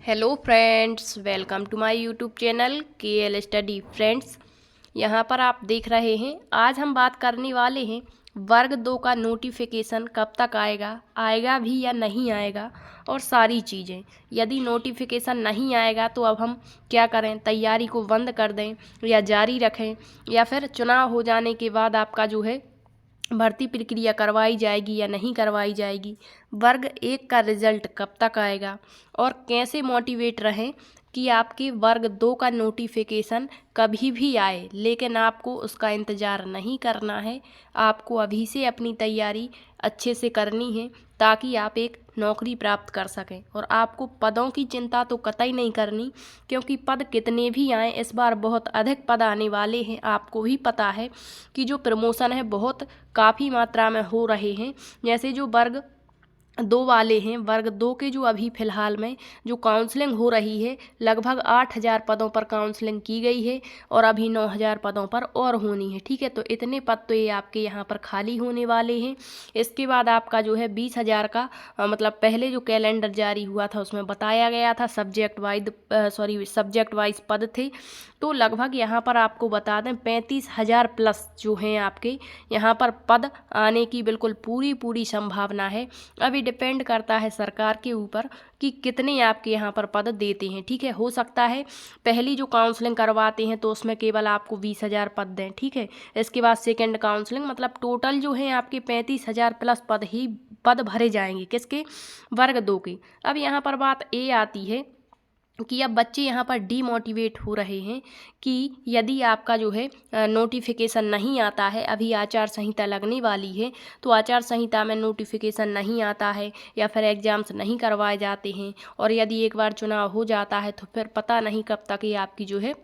Hello friends, welcome to my YouTube channel KL study friends. यहाँ पर आप देख रहे हैं, आज हम बात करने वाले हैं वर्ग 2 का नोटिफिकेशन कब तक आएगा, आएगा भी या नहीं आएगा, और सारी चीज़ें। यदि नोटिफिकेशन नहीं आएगा तो अब हम क्या करें, तैयारी को बंद कर दें या जारी रखें, या फिर चुनाव हो जाने के बाद आपका जो है भर्ती प्रक्रिया करवाई जाएगी या नहीं करवाई जाएगी, वर्ग 1 का रिजल्ट कब तक आएगा, और कैसे मोटिवेट रहें कि आपके वर्ग 2 का नोटिफिकेशन कभी भी आए, लेकिन आपको उसका इंतज़ार नहीं करना है। आपको अभी से अपनी तैयारी अच्छे से करनी है ताकि आप एक नौकरी प्राप्त कर सकें। और आपको पदों की चिंता तो कतई नहीं करनी, क्योंकि पद कितने भी आएँ, इस बार बहुत अधिक पद आने वाले हैं। आपको भी पता है कि जो प्रमोशन है बहुत काफ़ी मात्रा में हो रहे हैं। जैसे जो वर्ग 2 वाले हैं, वर्ग 2 के जो अभी फ़िलहाल में जो काउंसलिंग हो रही है, लगभग 8,000 पदों पर काउंसलिंग की गई है और अभी 9,000 पदों पर और होनी है। ठीक है, तो इतने पद तो ये आपके यहाँ पर खाली होने वाले हैं। इसके बाद आपका जो है 20,000 का मतलब पहले जो कैलेंडर जारी हुआ था उसमें बताया गया था सब्जेक्ट वाइज पद थे। तो लगभग यहाँ पर आपको बता दें 35,000 प्लस जो हैं आपके यहाँ पर पद आने की बिल्कुल पूरी संभावना है। अभी डिपेंड करता है सरकार के ऊपर कि कितने आपके यहाँ पर पद देते हैं। ठीक है, हो सकता है पहली जो काउंसलिंग करवाते हैं तो उसमें केवल आपको 20,000 पद दें। ठीक है, इसके बाद सेकंड काउंसलिंग, मतलब टोटल जो है आपके 35,000 प्लस पद भरे जाएंगे। किसके? वर्ग 2 के। अब यहाँ पर बात ये आती है कि अब बच्चे यहाँ पर डीमोटिवेट हो रहे हैं कि यदि आपका जो है नोटिफिकेशन नहीं आता है, अभी आचार संहिता लगने वाली है, तो आचार संहिता में नोटिफिकेशन नहीं आता है या फिर एग्ज़ाम्स नहीं करवाए जाते हैं, और यदि एक बार चुनाव हो जाता है तो फिर पता नहीं कब तक ये आपकी जो है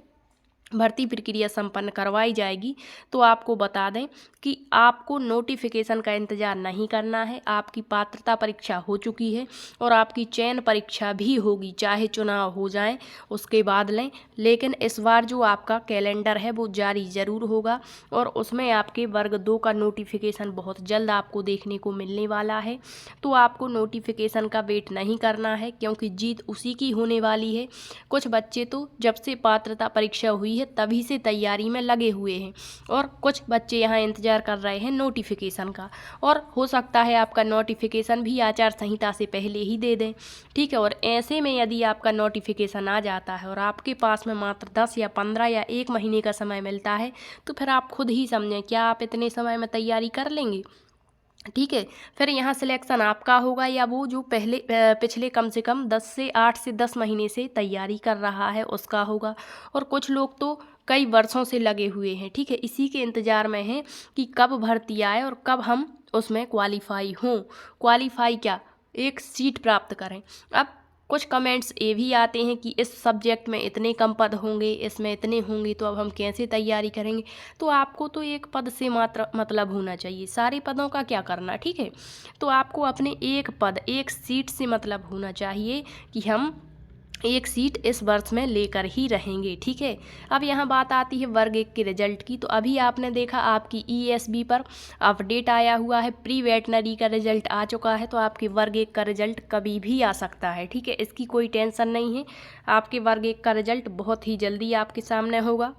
भर्ती प्रक्रिया संपन्न करवाई जाएगी। तो आपको बता दें कि आपको नोटिफिकेशन का इंतज़ार नहीं करना है। आपकी पात्रता परीक्षा हो चुकी है और आपकी चयन परीक्षा भी होगी, चाहे चुनाव हो जाए उसके बाद लें। लेकिन इस बार जो आपका कैलेंडर है वो जारी ज़रूर होगा और उसमें आपके वर्ग 2 का नोटिफिकेशन बहुत जल्द आपको देखने को मिलने वाला है। तो आपको नोटिफिकेशन का वेट नहीं करना है, क्योंकि जीत उसी की होने वाली है। कुछ बच्चे तो जब से पात्रता परीक्षा हुई है तभी से तैयारी में लगे हुए हैं, और कुछ बच्चे यहाँ इंतज़ार कर रहे हैं नोटिफिकेशन का, और हो सकता है आपका नोटिफिकेशन भी आचार संहिता से पहले ही दे दें। ठीक है, और ऐसे में यदि आपका नोटिफिकेशन आ जाता है और आपके पास में मात्र 10 या 15 या 1 महीने का समय मिलता है, तो फिर आप खुद ही समझें, क्या आप इतने समय में तैयारी कर लेंगे? ठीक है, फिर यहाँ सिलेक्शन आपका होगा या वो जो पिछले कम से कम 8 से 10 महीने से तैयारी कर रहा है उसका होगा। और कुछ लोग तो कई वर्षों से लगे हुए हैं। ठीक है, इसी के इंतज़ार में हैं कि कब भर्ती आए और कब हम उसमें क्वालिफाई हों। क्वालिफाई क्या, एक सीट प्राप्त करें। अब कुछ कमेंट्स ये भी आते हैं कि इस सब्जेक्ट में इतने कम पद होंगे, इसमें इतने होंगे, तो अब हम कैसे तैयारी करेंगे? तो आपको तो एक पद से मात्र मतलब होना चाहिए, सारे पदों का क्या करना। ठीक है, तो आपको अपने एक पद, एक सीट से मतलब होना चाहिए कि हम एक सीट इस वर्ष में लेकर ही रहेंगे। ठीक है, अब यहाँ बात आती है वर्ग 1 के रिजल्ट की। तो अभी आपने देखा आपकी ESB पर अपडेट आया हुआ है, प्री वेटनरी का रिजल्ट आ चुका है, तो आपके वर्ग 1 का रिजल्ट कभी भी आ सकता है। ठीक है, इसकी कोई टेंशन नहीं है, आपके वर्ग 1 का रिजल्ट बहुत ही जल्दी आपके सामने होगा।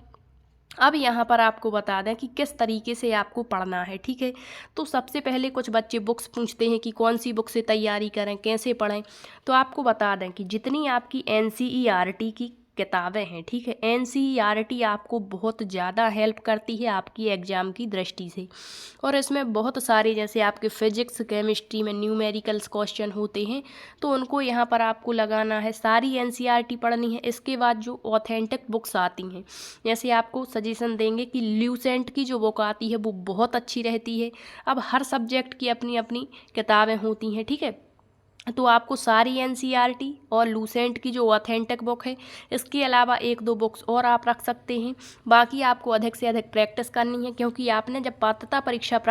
अब यहाँ पर आपको बता दें कि किस तरीके से आपको पढ़ना है। ठीक है, तो सबसे पहले कुछ बच्चे बुक्स पूछते हैं कि कौन सी बुक से तैयारी करें, कैसे पढ़ें। तो आपको बता दें कि जितनी आपकी NCERT की किताबें हैं, ठीक है, NCERT आपको बहुत ज़्यादा हेल्प करती है आपकी एग्ज़ाम की दृष्टि से। और इसमें बहुत सारे, जैसे आपके फिजिक्स केमिस्ट्री में न्यूमेरिकल्स क्वेश्चन होते हैं, तो उनको यहाँ पर आपको लगाना है, सारी NCERT पढ़नी है। इसके बाद जो ऑथेंटिक बुक्स आती हैं, जैसे आपको सजेशन देंगे कि ल्यूसेंट की जो बुक आती है वो बहुत अच्छी रहती है। अब हर सब्जेक्ट की अपनी अपनी किताबें होती हैं। ठीक है, तो आपको सारी NCERT और लूसेंट की जो ऑथेंटिक बुक है, इसके अलावा 1-2 बुक्स और आप रख सकते हैं। बाकी आपको अधिक से अधिक प्रैक्टिस करनी है, क्योंकि आपने जब पात्रता परीक्षा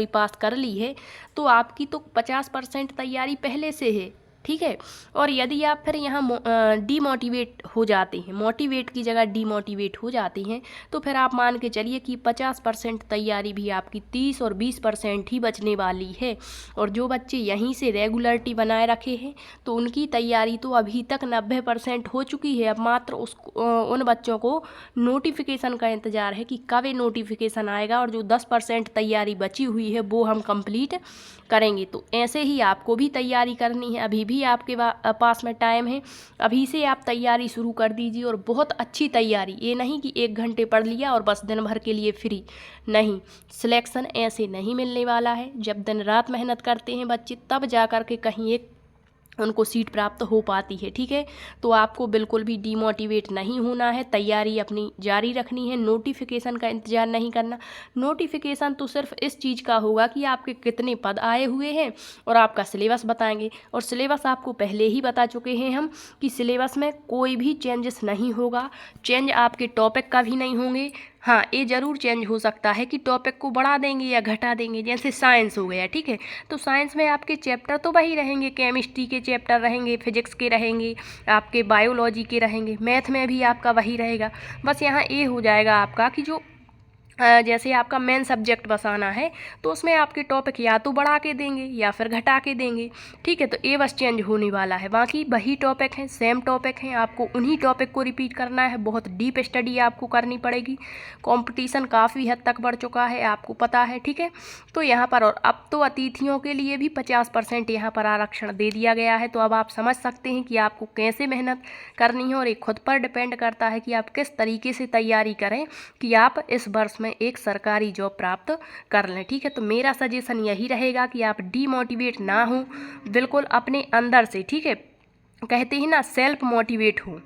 पास कर ली है तो आपकी तो 50% तैयारी पहले से है। ठीक है। और यदि आप फिर यहाँ डीमोटिवेट हो जाते हैं, मोटिवेट की जगह डीमोटिवेट हो जाते हैं, तो फिर आप मान के चलिए कि 50% तैयारी भी आपकी 30 और 20% ही बचने वाली है। और जो बच्चे यहीं से रेगुलरिटी बनाए रखे हैं तो उनकी तैयारी तो अभी तक 90% हो चुकी है। अब मात्र उन बच्चों को नोटिफिकेशन का इंतज़ार है कि कब ये नोटिफिकेशन आएगा, और जो 10% तैयारी बची हुई है वो हम कंप्लीट करेंगे। तो ऐसे ही आपको भी तैयारी करनी है, अभी भी आपके पास में टाइम है, अभी से आप तैयारी शुरू कर दीजिए। और बहुत अच्छी तैयारी, ये नहीं कि 1 घंटे पढ़ लिया और बस दिन भर के लिए फ्री, नहीं, सिलेक्शन ऐसे नहीं मिलने वाला है। जब दिन रात मेहनत करते हैं बच्चे तब जा कर के कहीं एक उनको सीट प्राप्त हो पाती है, ठीक है। तो आपको बिल्कुल भी डीमोटिवेट नहीं होना है, तैयारी अपनी जारी रखनी है, नोटिफिकेशन का इंतज़ार नहीं करना। नोटिफिकेशन तो सिर्फ इस चीज़ का होगा कि आपके कितने पद आए हुए हैं और आपका सिलेबस बताएंगे। और सिलेबस आपको पहले ही बता चुके हैं हम कि सिलेबस में कोई भी चेंजेस नहीं होगा, चेंज आपके टॉपिक का भी नहीं होंगे। हाँ, ये ज़रूर चेंज हो सकता है कि टॉपिक को बढ़ा देंगे या घटा देंगे, जैसे साइंस हो गया, ठीक है। तो साइंस में आपके चैप्टर तो वही रहेंगे, केमिस्ट्री के चैप्टर रहेंगे, फिजिक्स के रहेंगे, आपके बायोलॉजी के रहेंगे, मैथ में भी आपका वही रहेगा। बस यहाँ ये हो जाएगा आपका कि जो जैसे आपका मेन सब्जेक्ट बसाना है तो उसमें आपके टॉपिक या तो बढ़ा के देंगे या फिर घटा के देंगे, ठीक है। तो ये बस चेंज होने वाला है, बाकी वही टॉपिक हैं, सेम टॉपिक हैं, आपको उन्हीं टॉपिक को रिपीट करना है। बहुत डीप स्टडी आपको करनी पड़ेगी, कंपटीशन काफ़ी हद तक बढ़ चुका है, आपको पता है, ठीक है। तो यहाँ पर, और अब तो अतिथियों के लिए भी 50% यहाँ पर आरक्षण दे दिया गया है। तो अब आप समझ सकते हैं कि आपको कैसे मेहनत करनी है, और एक खुद पर डिपेंड करता है कि आप किस तरीके से तैयारी करें कि आप इस वर्ष में एक सरकारी जॉब प्राप्त कर लें, ठीक है। तो मेरा सजेशन यही रहेगा कि आप डीमोटिवेट ना हो, बिल्कुल अपने अंदर से, ठीक है, कहते हैं ना, सेल्फ मोटिवेट हो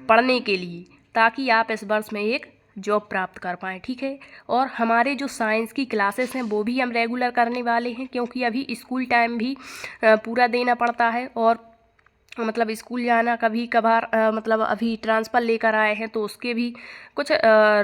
पढ़ने के लिए, ताकि आप इस वर्ष में एक जॉब प्राप्त कर पाएँ, ठीक है। और हमारे जो साइंस की क्लासेस हैं वो भी हम रेगुलर करने वाले हैं, क्योंकि अभी स्कूल टाइम भी पूरा देना पड़ता है, और मतलब स्कूल जाना कभी कभार मतलब अभी ट्रांसफ़र लेकर आए हैं तो उसके भी कुछ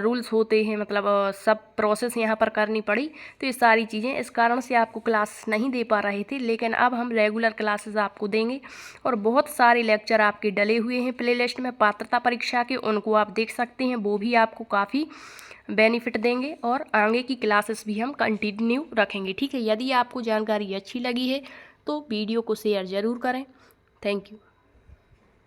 रूल्स होते हैं, मतलब सब प्रोसेस यहाँ पर करनी पड़ी। तो ये सारी चीज़ें इस कारण से आपको क्लास नहीं दे पा रहे थे, लेकिन अब हम रेगुलर क्लासेस आपको देंगे। और बहुत सारे लेक्चर आपके डले हुए हैं प्ले लिस्ट में पात्रता परीक्षा के, उनको आप देख सकते हैं, वो भी आपको काफ़ी बेनिफिट देंगे। और आगे की क्लासेस भी हम कंटिन्यू रखेंगे, ठीक है। यदि आपको जानकारी अच्छी लगी है तो वीडियो को शेयर ज़रूर करें। Thank you.